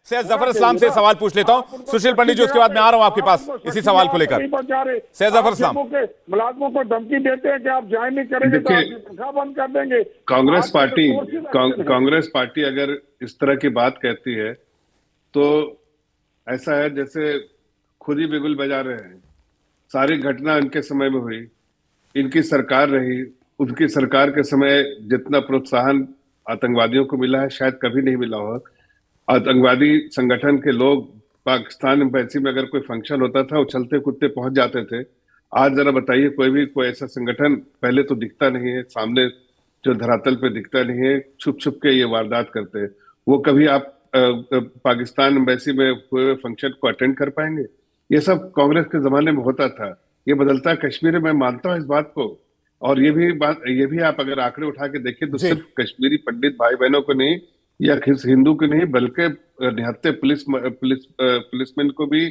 सैयद जफर इस्लाम से सवाल पूछ लेता हूं। सुशील पंडित जी, उसके बाद मैं आ रहा हूं आपके पास इसी सवाल को लेकर। सैयद जफर इस्लाम, मुलाजमों को धमकी देते हैं कि आप ज्वाइन नहीं करेंगे तो आपकी तनख्वाह बंद कर देंगे। कांग्रेस पार्टी अगर इस तरह की बात कहती है तो ऐसा है जैसे खुद ही बिगुल बजा रहे हैं। सारी घटना इनके समय में हुई, इनकी सरकार रही, उनकी सरकार के समय जितना प्रोत्साहन आतंकवादियों को मिला है शायद कभी नहीं मिला हो। आतंकवादी संगठन के लोग पाकिस्तान एम्बेसी में अगर कोई फंक्शन होता था उछलते कूदते पहुंच जाते थे। आज जरा बताइए, कोई ऐसा संगठन पहले तो दिखता नहीं है, सामने जो धरातल पे दिखता नहीं है, छुप छुप के ये वारदात करते हैं। वो कभी आप पाकिस्तान एम्बेसी में हुए फंक्शन को अटेंड कर पाएंगे? ये सब कांग्रेस के जमाने में होता था। ये बदलता है कश्मीर में, मैं मानता हूँ इस बात को। और ये भी आप अगर आंकड़े उठा के देखें तो सिर्फ कश्मीरी पंडित भाई बहनों को नहीं या हिंदू को नहीं, बल्कि निहत्थे पुलिसमैन को भी,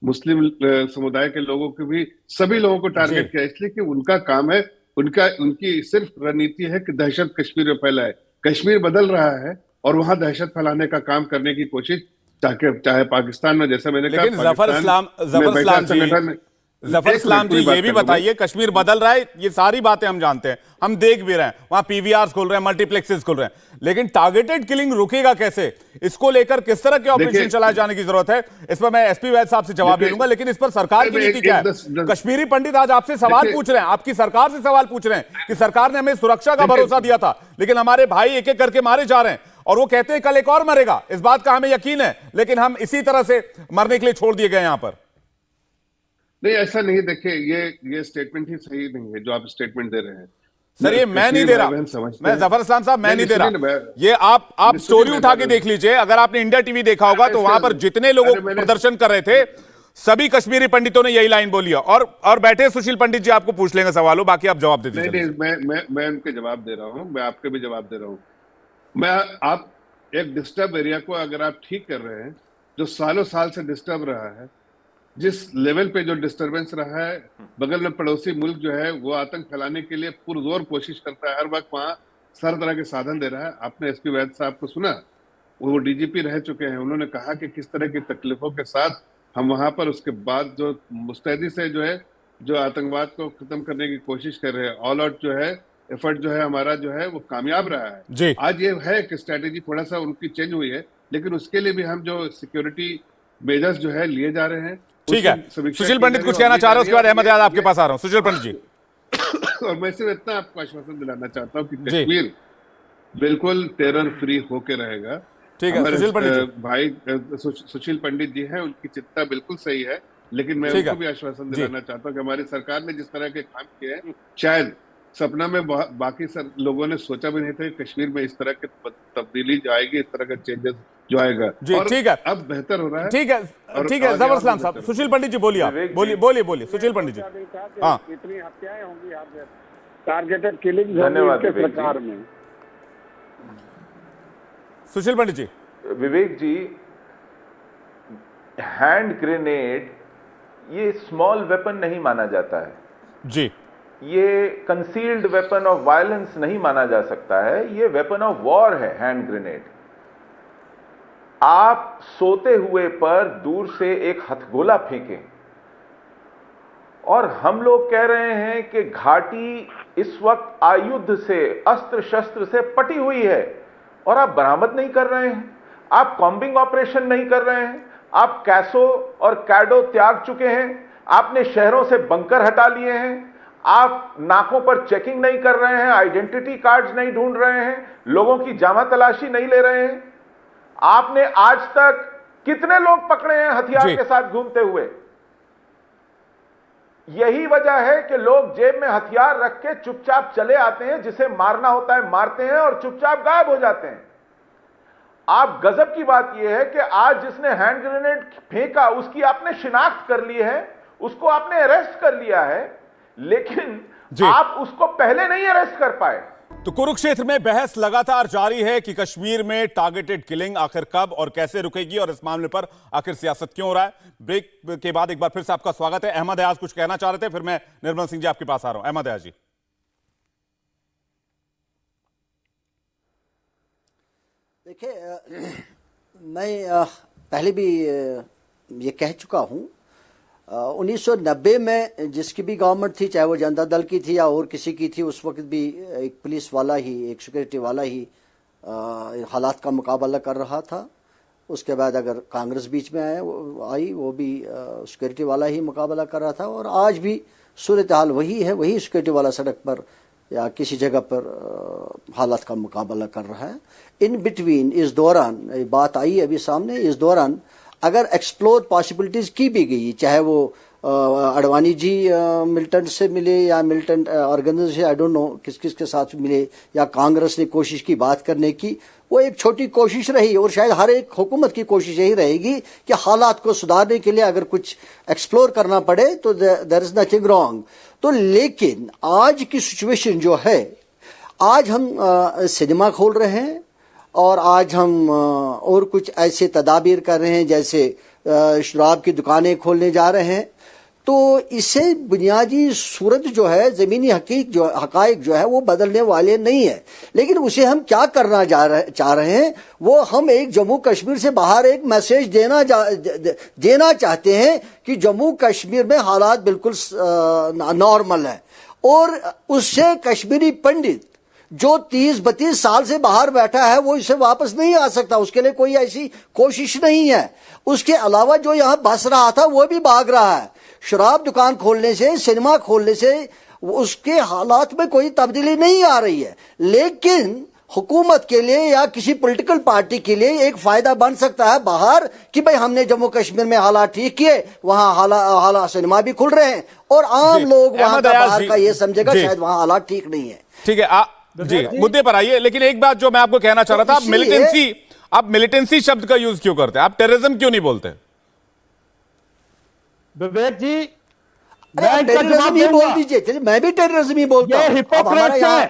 मुस्लिम समुदाय के लोगों को भी, सभी लोगों को टारगेट किया, इसलिए कि उनका काम है, उनकी सिर्फ रणनीति है कि दहशत कश्मीर में फैलाए। कश्मीर बदल रहा है और वहां दहशत फैलाने का काम करने की कोशिश चाहे पाकिस्तान में, जैसा मैंने कहा, जफर इस्लाम जी ये भी बताइए, कश्मीर बदल रहा है, ये सारी बातें हम जानते हैं, हम देख भी रहे हैं, वहां पीवीआर खोल रहे हैं, मल्टीप्लेक्सेस खोल रहे हैं, लेकिन टारगेटेड किलिंग रुकेगा कैसे? इसको लेकर किस तरह के ऑपरेशन चलाए जाने की जरूरत है? इस पर मैं एसपी वैद साहब से जवाब ले लूंगा, लेकिन इस पर सरकार की नीति क्या है? कश्मीरी पंडित आज आपसे सवाल पूछ रहे हैं, आपकी सरकार से सवाल पूछ रहे हैं कि सरकार ने हमें सुरक्षा का भरोसा दिया था, लेकिन हमारे भाई एक एक करके मारे जा रहे हैं, और वो कहते हैं कल एक और मरेगा। इस बात का हमें यकीन है, लेकिन हम इसी तरह से मरने के लिए छोड़ दिए गए यहां पर। नहीं, ऐसा नहीं। देखिए, ये स्टेटमेंट ही सही नहीं है जो आप स्टेटमेंट दे रहे हैं सर। ये मैं नहीं दे रहा, मैं जफर इस्लाम साहब मैं नहीं दे रहा, ये आप स्टोरी उठा के देख लीजिए। अगर आपने इंडिया टीवी देखा होगा तो वहां पर जितने लोग प्रदर्शन कर रहे थे सभी कश्मीरी पंडितों ने यही लाइन बोली है। और बैठे सुशील पंडित जी आपको पूछ लेंगे सवाल, बाकी आप जवाब दे दीजिए। मैं उनके जवाब दे रहा हूं, मैं आपके भी जवाब दे रहा हूं। आप एक डिस्टर्ब एरिया को अगर आप ठीक कर रहे हैं, जो सालों साल से डिस्टर्ब रहा है, जिस लेवल पे जो डिस्टरबेंस रहा है, बगल में पड़ोसी मुल्क जो है वो आतंक फैलाने के लिए पुरजोर कोशिश करता है, हर वक्त वहां हर तरह के साधन दे रहा है। आपने एसपी वैद साहब को सुना, वो डीजीपी रह चुके हैं, उन्होंने कहा कि किस तरह की तकलीफों के साथ हम वहां पर उसके बाद जो मुस्तैदी से जो आतंकवाद को खत्म करने की कोशिश कर रहे हैं, ऑल आउट जो है एफर्ट जो है हमारा जो है वो कामयाब रहा है। आज ये है कि स्ट्रेटेजी थोड़ा सा उनकी चेंज हुई है, लेकिन उसके लिए भी हम जो सिक्योरिटी मेजर्स जो है लिए जा रहे हैं। ठीक है, सुशील पंडित कुछ कहना चाह रहे हैं, उसके बाद अहमद याद आपके पास आ रहा हूं। सुशील पंडित जी। और मैं सिर्फ इतना आपको आश्वासन दिलाना चाहता हूं कि कश्मीर बिल्कुल टेरर फ्री होके रहेगा। ठीक है, सुशील पंडित भाई सुशील पंडित जी हैं, उनकी चिंता बिल्कुल सही है, लेकिन मैं उनको भी आश्वासन दिलाना चाहता हूं कि हमारी सरकार ने जिस तरह के काम किए हैं, शायद सपना में बाकी लोगों ने सोचा भी नहीं था कि कश्मीर में इस तरह की तब्दीली जो आएगी, इस तरह का चेंजेस जो आएगा। ठीक है, अब बेहतर हो रहा है। ठीक है, ठीक है जफर इस्लाम साहब। सुशील पंडित जी बोलिए, आप बोलिए सुशील पंडित जी। हाँ, इतनी हत्याएं होंगी, टारगेटेड किलिंग होंगी सरकार में। सुशील पंडित जी। विवेक जी, हैंड ग्रेनेड ये स्मॉल वेपन नहीं माना जाता है जी, ये कंसील्ड वेपन ऑफ वायलेंस नहीं माना जा सकता है, ये वेपन ऑफ वॉर है हैंड ग्रेनेड। आप सोते हुए पर दूर से एक हथगोला फेंकें और हम लोग कह रहे हैं कि घाटी इस वक्त आयुध से, अस्त्र शस्त्र से पटी हुई है और आप बरामद नहीं कर रहे हैं, आप कॉम्बिंग ऑपरेशन नहीं कर रहे हैं, आप कैसो और कैडो त्याग चुके हैं, आपने शहरों से बंकर हटा लिए हैं, आप नाकों पर चेकिंग नहीं कर रहे हैं, आइडेंटिटी कार्ड्स नहीं ढूंढ रहे हैं, लोगों की जामा तलाशी नहीं ले रहे हैं। आपने आज तक कितने लोग पकड़े हैं हथियार के साथ घूमते हुए? यही वजह है कि लोग जेब में हथियार रख के चुपचाप चले आते हैं, जिसे मारना होता है मारते हैं और चुपचाप गायब हो जाते हैं। आप गजब की बात यह है कि आज जिसने हैंड ग्रेनेड फेंका उसकी आपने शिनाख्त कर ली है, उसको आपने अरेस्ट कर लिया है, लेकिन आप उसको पहले नहीं अरेस्ट कर पाए। तो कुरुक्षेत्र में बहस लगातार जारी है कि कश्मीर में टारगेटेड किलिंग आखिर कब और कैसे रुकेगी और इस मामले पर आखिर सियासत क्यों हो रहा है। ब्रेक के बाद एक बार फिर से आपका स्वागत है। अहमद अयाज कुछ कहना चाह रहे थे, फिर मैं निर्मल सिंह जी आपके पास आ रहा हूं। अहमद अयाज जी। देखिए, मैं पहले भी ये कह चुका हूँ, 1990 में जिसकी भी गवर्नमेंट थी, चाहे वो जनता दल की थी या और किसी की थी, उस वक्त भी एक पुलिस वाला ही, एक सिक्योरिटी वाला ही हालात का मुकाबला कर रहा था। उसके बाद अगर कांग्रेस बीच में आई वो भी सिक्योरिटी वाला ही मुकाबला कर रहा था, और आज भी सूरत हाल वही है, वही सिक्योरिटी वाला सड़क पर या किसी जगह पर हालात का मुकाबला कर रहा है। इन बिटवीन इस दौरान बात आई अभी सामने, इस दौरान अगर एक्सप्लोर पॉसिबिलिटीज की भी गई, चाहे वो अडवाणी जी मिलिटेंट से मिले या मिलिटेंट ऑर्गेनाइजेशन से, आई डोंट नो किस किस के साथ मिले, या कांग्रेस ने कोशिश की बात करने की, वो एक छोटी कोशिश रही, और शायद हर एक हुकूमत की कोशिश यही रहेगी कि हालात को सुधारने के लिए अगर कुछ एक्सप्लोर करना पड़े तो देयर इज नथिंग रॉन्ग। तो लेकिन आज की सिचुएशन जो है, आज हम सिनेमा खोल रहे हैं और आज हम और कुछ ऐसे तदाबीर कर रहे हैं, जैसे शराब की दुकानें खोलने जा रहे हैं, तो इससे बुनियादी सूरत जो है, ज़मीनी हकाइक जो है वो बदलने वाले नहीं है। लेकिन उसे हम क्या करना चाह रहे हैं, वो हम एक जम्मू कश्मीर से बाहर एक मैसेज देना चाहते हैं कि जम्मू कश्मीर में हालात बिल्कुल नॉर्मल है, और उससे कश्मीरी पंडित जो 30-32 साल से बाहर बैठा है वो इसे वापस नहीं आ सकता, उसके लिए कोई ऐसी कोशिश नहीं है। उसके अलावा जो यहाँ बस रहा था वो भी भाग रहा है। शराब दुकान खोलने से, सिनेमा खोलने से उसके हालात में कोई तब्दीली नहीं आ रही है, लेकिन हुकूमत के लिए या किसी पॉलिटिकल पार्टी के लिए एक फायदा बन सकता है बाहर कि भाई हमने जम्मू कश्मीर में हालात ठीक किए, वहां हालात सिनेमा भी खुल रहे हैं, और आम लोग वहां का बाहर का ये समझेगा शायद वहां हालात ठीक नहीं है। ठीक है, जी मुद्दे पर आइए। लेकिन एक बात जो मैं आपको कहना चाह रहा था, आप मिलिटेंसी शब्द का यूज क्यों करते हैं, आप टेररिज्म क्यों नहीं बोलते? विवेक जी, टेररिज्म ही बोल दीजिए, चलिए मैं भी टेररिज्म ही बोलता हूं। ये हिपोक्रेट्स है,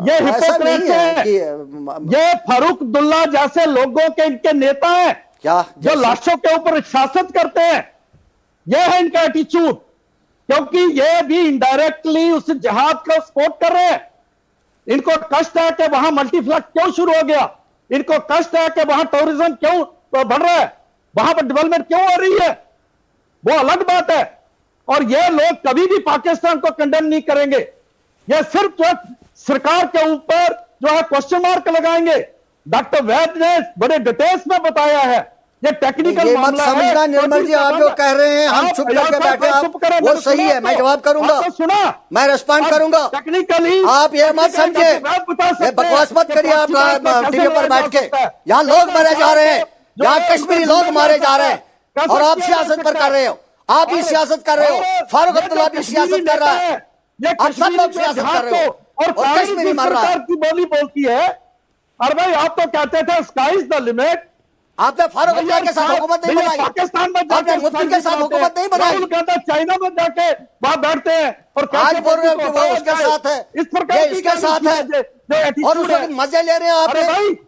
ये हिपोक्रेट्स है, ये फारूक अब्दुल्ला जैसे लोगों के इनके नेता हैं क्या, जो लाशों के ऊपर शासन करते हैं। ये है इनका एटीट्यूड, क्योंकि ये भी इनडायरेक्टली उस जिहाद को सपोर्ट कर रहे हैं। इनको कष्ट है कि वहां मल्टीफ्लैक्स क्यों शुरू हो गया, इनको कष्ट है कि वहां टूरिज्म क्यों बढ़ रहा है, वहां पर डेवलपमेंट क्यों हो रही है, वो अलग बात है। और ये लोग कभी भी पाकिस्तान को कंडेम नहीं करेंगे, ये सिर्फ जो सरकार के ऊपर जो है क्वेश्चन मार्क लगाएंगे। डॉक्टर वैद ने बड़े डिटेल्स में बताया है, ये टेक्निकल मामला है। समझना निर्मल जी, आप जो कह रहे हैं हम चुप करके बैठे, आप वो सही है, मैं जवाब करूंगा, सुना, मैं रेस्पॉन्ड करूंगा। टेक्निकली आप ये मत समझे, बकवास मत करिए आप टीवी पर बैठ के। यहाँ लोग मारे जा रहे हैं, यहाँ कश्मीरी लोग मारे जा रहे हैं, और आप सियासत पर कर रहे हो, आप भी सियासत कर रहे हो, फारूक अब्दुल्ला भी सियासत कर रहा है, आप सब लोग सियासत कर रहे हो, और कश्मीरी मर रहा है। की बोली बोलती है। और भाई आप तो कहते थे स्काई इज द लिमिट, आपने फारूक अब्दुल्ला के साथ हुकूमत नहीं बनाई, पाकिस्तान में आपने मुफ्ती के साथ हुकूमत नहीं बनाई, चाइना में जाके वहां बैठते हैं और आज बोल रहे हो कि वो उसके साथ है, इस प्रकार ये इसके साथ है, और उस वक्त मजे ले रहे हैं आपने।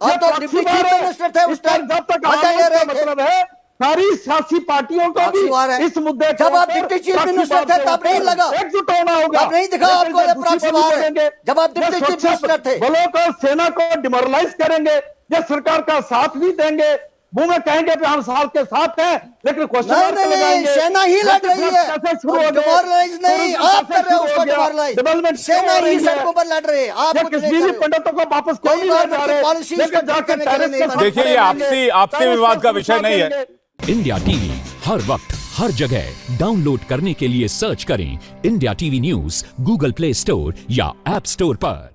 आप तो डिप्टी चीफ मिनिस्टर थे उस टाइम, जब तक मजे ले रहे थे। मतलब है सारी सियासी पार्टियों को भी इस मुद्दे जब आप डिप्टी चीफ मिनिस्टर थे तब नहीं लगा, एकजुट होना होगा, तब नहीं दिखा आपको ये प्रॉक्सी वार है। जब आप डिप्टी चीफ मिनिस्टर थे, बलों को, सेना को डिमोरलाइज करेंगे, ये सरकार का साथ नहीं देंगे, मुंह में कहेंगे कि हम साल के साथ हैं, लेकिन क्वेश्चन नहीं, सेना ही लड़ रही है, डिमोरलाइज नहीं, आप कर रहे हो उसको डिमोरलाइज, सेना ही सड़कों पर लड़ रही है, आप कुछ नहीं कर रहे। पंडितों को वापस कोई नहीं ला रहे, पॉलिसी उसको जाकर नहीं। देखिए ये आपसी विवाद का विषय नहीं है। इंडिया टीवी हर वक्त हर जगह डाउनलोड करने के लिए सर्च करें India TV news Google play store या ऐप स्टोर पर।